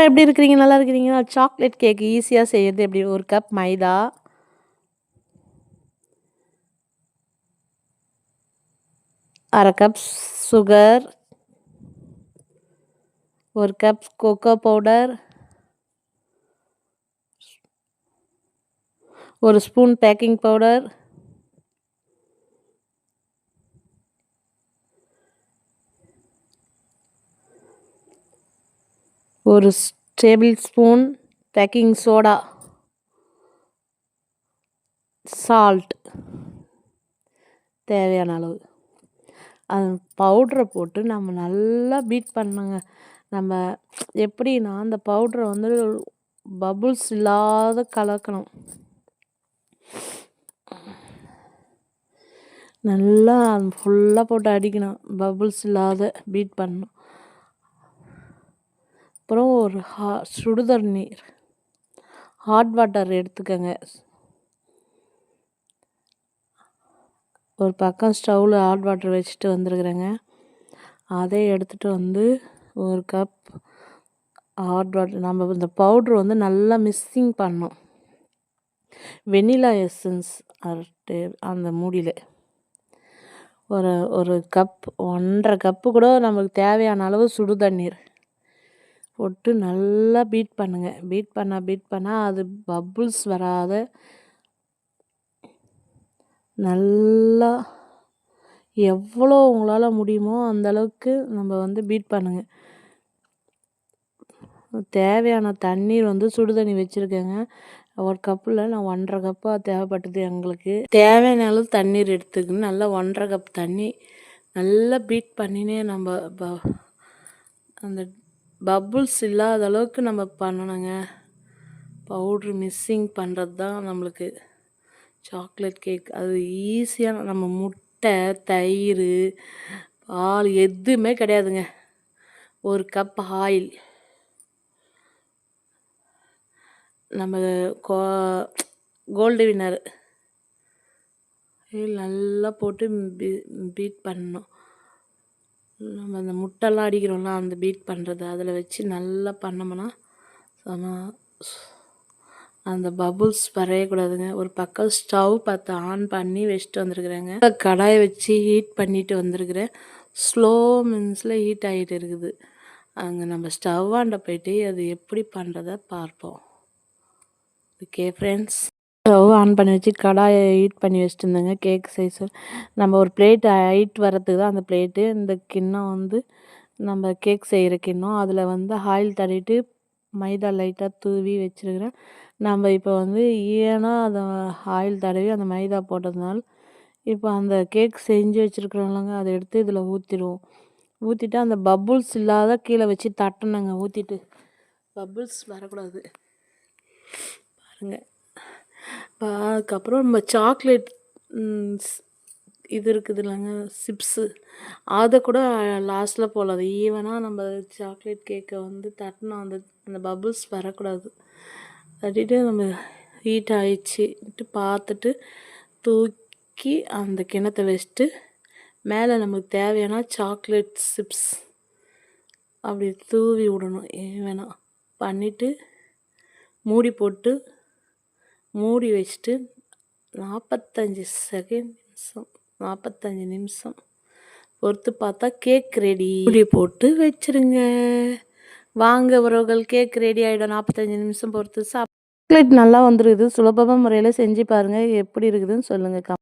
எல்லாரும் எப்படி இருக்கிறீங்க? நல்லா இருக்கிறீங்களா? சாக்லேட் கேக் ஈஸியா செய்யறது எப்படி? 1 cup maida, 1/2 cup sugar, 1 cup cocoa powder, 1 spoon baking powder, 1 tablespoon baking soda, salt தேவையான அளவு. அந்த பவுடரை போட்டு நம்ம நல்லா பீட் பண்ணுங்க. நம்ம எப்படின்னா அந்த பவுடரை வந்து பபுள்ஸ் இல்லாத கலக்கணும். நல்லா ஃபுல்லாக போட்டு அடிக்கணும். பபுள்ஸ் இல்லாத பீட் பண்ணணும். அப்புறம் ஒரு சுடுதண்ணீர் ஹாட் வாட்டர் எடுத்துக்கோங்க. ஒரு பக்கம் ஸ்டவ்வில் ஹாட் வாட்டர் வச்சுட்டு வந்துருக்குறேங்க. அதை எடுத்துகிட்டு வந்து 1 கப் ஹாட் வாட்டர் நம்ம இந்த பவுட்ரு வந்து நல்லா மிக்சிங் பண்ணணும். வெனிலா எசன்ஸ் அந்த மூடியில் ஒரு கப் 1.5 கப்பு கூட நமக்கு தேவையான அளவு சுடு தண்ணீர் போட்டு நல்லா பீட் பண்ணுங்க. பீட் பண்ணால் அது பபுள்ஸ் வராத நல்லா எவ்வளோ உங்களால் முடியுமோ அந்த அளவுக்கு நம்ம வந்து பீட் பண்ணுங்க. தேவையான தண்ணீர் வந்து சுடு தண்ணி வச்சுருக்கேங்க. 1 கப்பில் நான் 1.5 கப்பாக தேவைப்பட்டது. எங்களுக்கு தேவையான அளவு தண்ணீர் எடுத்துக்கணும். நல்லா 1.5 கப் தண்ணி நல்லா பீட் பண்ணினே நம்ம அந்த பபுள்ஸ் இல்லாத அளவுக்கு நம்ம பண்ணணுங்க. பவுட்ரு மிக்சிங் பண்ணுறது தான் நம்மளுக்கு சாக்லேட் கேக். அது ஈஸியான நம்ம முட்டை, தயிர், பால் எதுவுமே கிடையாதுங்க. 1 கப் ஆயில் நம்ம கோல்டு வின்னர் நல்லா போட்டு பீட் பண்ணணும். நம்ம அந்த முட்டைலாம் அடிக்கிறோம்ல அந்த பீட் பண்ணுறது அதில் வச்சு நல்லா பண்ணோம்னா அந்த பபுள்ஸ் வரையக்கூடாதுங்க. ஒரு பக்கம் ஸ்டவ் பார்த்து ஆன் பண்ணி வச்சுட்டு வந்துருக்குறேங்க. கடாயை வச்சு ஹீட் பண்ணிட்டு வந்துருக்குறேன். ஸ்லோ மீன்ஸில் ஹீட் ஆகிட்டு இருக்குது. அங்கே நம்ம ஸ்டவ் ஆண்ட போயிட்டு அது எப்படி பண்ணுறத பார்ப்போம். ஓகே ஃப்ரெண்ட்ஸ், ஸ்டவ் ஆன் பண்ணி வச்சு கடாயை ஹீட் பண்ணி வச்சுட்டு இருந்தேங்க. கேக் சைஸ் நம்ம ஒரு பிளேட் ஹைட் வரத்துக்கு தான் அந்த பிளேட்டு. இந்த கிண்ணம் வந்து நம்ம கேக் செய்கிற கிண்ணம். அதில் வந்து ஆயில் தடவிட்டு மைதா லைட்டாக தூவி வச்சுருக்கிறேன். நம்ம இப்போ வந்து ஈவனாக அதை ஆயில் தடவி அந்த மைதா போட்டதுனால இப்போ அந்த கேக் செஞ்சு வச்சுருக்குறோம்லங்க அதை எடுத்து இதில் ஊற்றிடுவோம். ஊற்றிட்டு அந்த பபுள்ஸ் இல்லாத கீழே வச்சு தட்டணுங்க. ஊற்றிட்டு பபுள்ஸ் வரக்கூடாது பாருங்கள். அதுக்கப்புறம் நம்ம சாக்லேட் இது இருக்குது இல்லைங்க, சிப்ஸு, அதை கூட லாஸ்ட்டில் போடலாம். அது ஈவனாக நம்ம சாக்லேட் கேக்கை வந்து தட்டணும். அந்த பபுள்ஸ் வரக்கூடாது. தட்டிட்டு நம்ம ஹீட் ஆயிடுச்சுட்டு பார்த்துட்டு தூக்கி அந்த கிண்ணத்தை வச்சுட்டு மேலே நமக்கு தேவையான சாக்லேட் சிப்ஸ் அப்படி தூவி விடணும். ஈவனாக பண்ணிவிட்டு மூடி போட்டு மூடி வச்சுட்டு 45 நிமிஷம் பொறுத்து பார்த்தா கேக் ரெடி. மூடி போட்டு வச்சுருங்க. வாங்க உறவுகள், கேக் ரெடி ஆகிடும். 45 நிமிஷம் பொறுத்து சாக்லேட் நல்லா வந்துருக்குது. சுலபமான முறையில் செஞ்சு பாருங்கள். எப்படி இருக்குதுன்னு சொல்லுங்கள்.